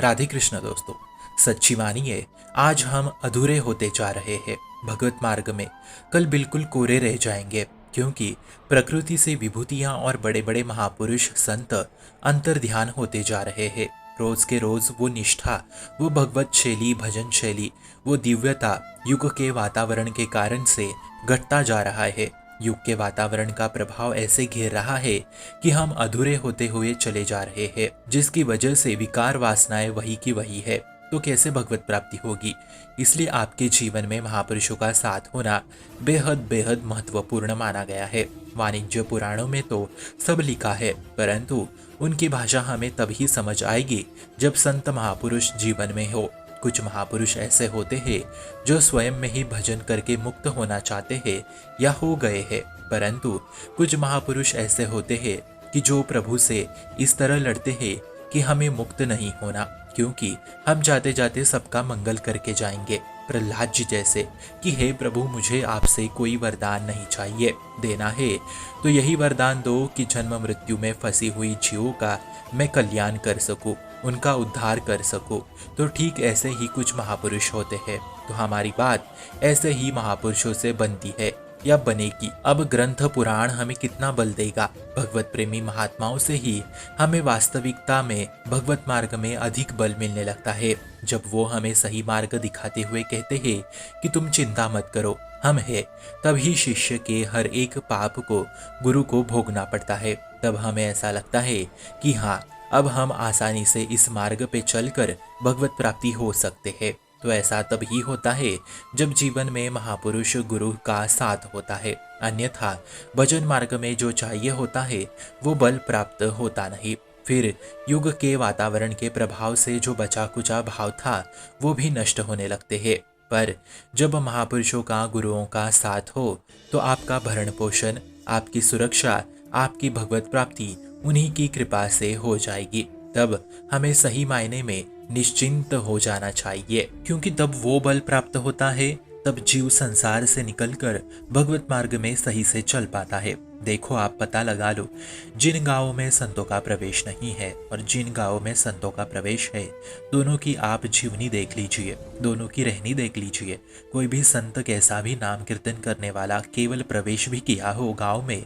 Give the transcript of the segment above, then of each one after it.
राधे कृष्ण दोस्तों। सच्ची मानिए, आज हम अधूरे होते जा रहे हैं भगवत मार्ग में। कल बिल्कुल कोरे रह जाएंगे, क्योंकि प्रकृति से विभूतियां और बड़े बड़े महापुरुष संत अंतर ध्यान होते जा रहे हैं। रोज के रोज वो निष्ठा, वो भगवत शैली, भजन शैली, वो दिव्यता युग के वातावरण के कारण से घटता जा रहा है। युग के वातावरण का प्रभाव ऐसे घेर रहा है कि हम अधूरे होते हुए चले जा रहे हैं, जिसकी वजह से विकार वासनाएं वही की वही है। तो कैसे भगवत प्राप्ति होगी? इसलिए आपके जीवन में महापुरुषों का साथ होना बेहद बेहद महत्वपूर्ण माना गया है। वाणिज्य पुराणों में तो सब लिखा है, परंतु उनकी भाषा हमें तभी समझ आएगी जब संत महापुरुष जीवन में हो। कुछ महापुरुष ऐसे होते हैं जो स्वयं में ही भजन करके मुक्त होना चाहते हैं या हो गए हैं, परंतु कुछ महापुरुष ऐसे होते हैं कि जो प्रभु से इस तरह लड़ते हैं कि हमें मुक्त नहीं होना, क्योंकि हम जाते जाते सबका मंगल करके जाएंगे। प्रहलाद जी जैसे कि हे प्रभु, मुझे आपसे कोई वरदान नहीं चाहिए, देना है तो यही वरदान दो कि जन्म मृत्यु में फंसी हुई जीवों का मैं कल्याण कर सकूं, उनका उद्धार कर सकूं। तो ठीक ऐसे ही कुछ महापुरुष होते हैं। तो हमारी बात ऐसे ही महापुरुषों से बनती है या बनेगी। अब ग्रंथ पुराण हमें कितना बल देगा? भगवत प्रेमी महात्माओं से ही हमें वास्तविकता में भगवत मार्ग में अधिक बल मिलने लगता है, जब वो हमें सही मार्ग दिखाते हुए कहते हैं कि तुम चिंता मत करो, हम हैं। तभी शिष्य के हर एक पाप को गुरु को भोगना पड़ता है। तब हमें ऐसा लगता है कि हाँ, अब हम आसानी से इस मार्ग पे चलकर भगवत प्राप्ति हो सकते हैं। तो ऐसा तभी होता है जब जीवन में महापुरुष गुरु का साथ होता है, अन्यथा भजन मार्ग में जो चाहिए होता है वो बल प्राप्त होता नहीं। फिर युग के वातावरण के प्रभाव से जो बचा कुचा भाव था वो भी नष्ट होने लगते हैं। पर जब महापुरुषों का, गुरुओं का साथ हो तो आपका भरण पोषण, आपकी सुरक्षा, आपकी भगवत प्राप्ति उन्हीं की कृपा से हो जाएगी। तब हमें सही मायने में निश्चिंत हो जाना चाहिए, क्योंकि तब वो बल प्राप्त होता है, तब जीव संसार से निकलकर भगवत मार्ग में सही से चल पाता है। देखो, आप पता लगा लो, जिन गांवों में संतों का प्रवेश नहीं है और जिन गांवों में संतों का प्रवेश है, दोनों की आप जीवनी देख लीजिए, दोनों की रहनी देख लीजिए। कोई भी संत कैसा भी नाम कीर्तन करने वाला केवल प्रवेश भी किया हो गांव में,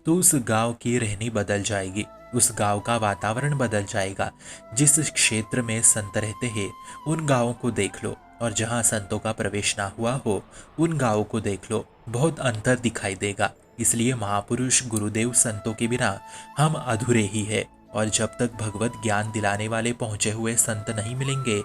तो उस गांव की रहनी बदल जाएगी, उस गांव का वातावरण बदल जाएगा। जिस क्षेत्र में संत रहते हैं उन गांवों को देख लो, और जहां संतों का प्रवेश ना हुआ हो उन गांवों को देख लो, बहुत अंतर दिखाई देगा। इसलिए महापुरुष, गुरुदेव, संतों के बिना हम अधूरे ही हैं। और जब तक भगवत ज्ञान दिलाने वाले पहुंचे हुए संत नहीं मिलेंगे,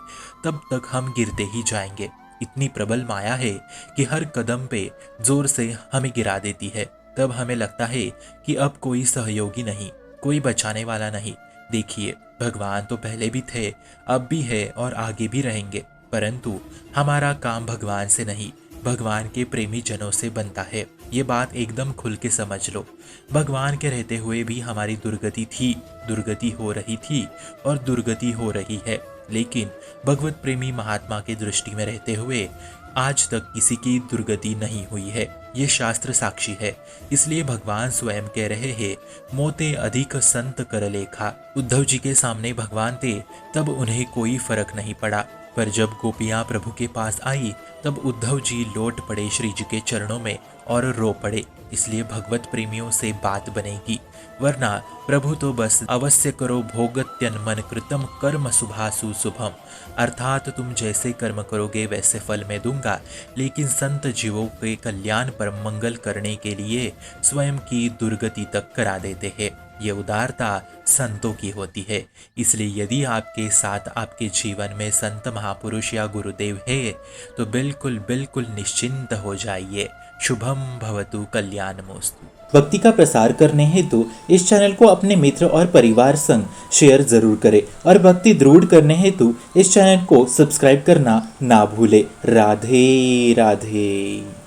तब तक हम गिरते ही जाएंगे। इतनी प्रबल माया है कि हर कदम पे जोर से हमें गिरा देती है। तब हमें लगता है कि अब कोई सहयोगी नहीं, कोई बचाने वाला नहीं। देखिए, भगवान तो पहले भी थे, अब भी है और आगे भी रहेंगे, परंतु हमारा काम भगवान से नहीं, भगवान के प्रेमी जनों से बनता है। ये बात एकदम खुल के समझ लो। भगवान के रहते हुए भी हमारी दुर्गति थी, दुर्गति हो रही थी और दुर्गति हो रही है, लेकिन भगवत प्रेमी महात्मा की दृष्टि में रहते हुए आज तक किसी की दुर्गति नहीं हुई है। ये शास्त्र साक्षी है। इसलिए भगवान स्वयं कह रहे हैं, मोते अधिक संत कर लेखा। उद्धव जी के सामने भगवान थे, तब उन्हें कोई फर्क नहीं पड़ा, पर जब गोपियां प्रभु के पास आई तब उद्धव जी लौट पड़े श्री जी के चरणों में और रो पड़े। इसलिए भगवत प्रेमियों से बात बनेगी, वरना प्रभु तो बस अवश्य करो भोगत्यन मन कृतम कर्म शुभासु शुभम, अर्थात तुम जैसे कर्म करोगे वैसे फल मैं दूंगा। लेकिन संत जीवों के कल्याण पर मंगल करने के लिए स्वयं की दुर्गति तक करा देते हैं। ये उदारता संतों की होती है। इसलिए यदि आपके साथ आपके जीवन में संत, महापुरुष या गुरुदेव है तो बिल्कुल बिल्कुल निश्चिंत हो जाइए। शुभम भवतु कल्याणमोस्तु। भक्ति का प्रसार करने हेतु इस चैनल को अपने मित्र और परिवार संग शेयर जरूर करें और भक्ति दृढ़ करने हेतु इस चैनल को सब्सक्राइब करना ना भूले। राधे राधे।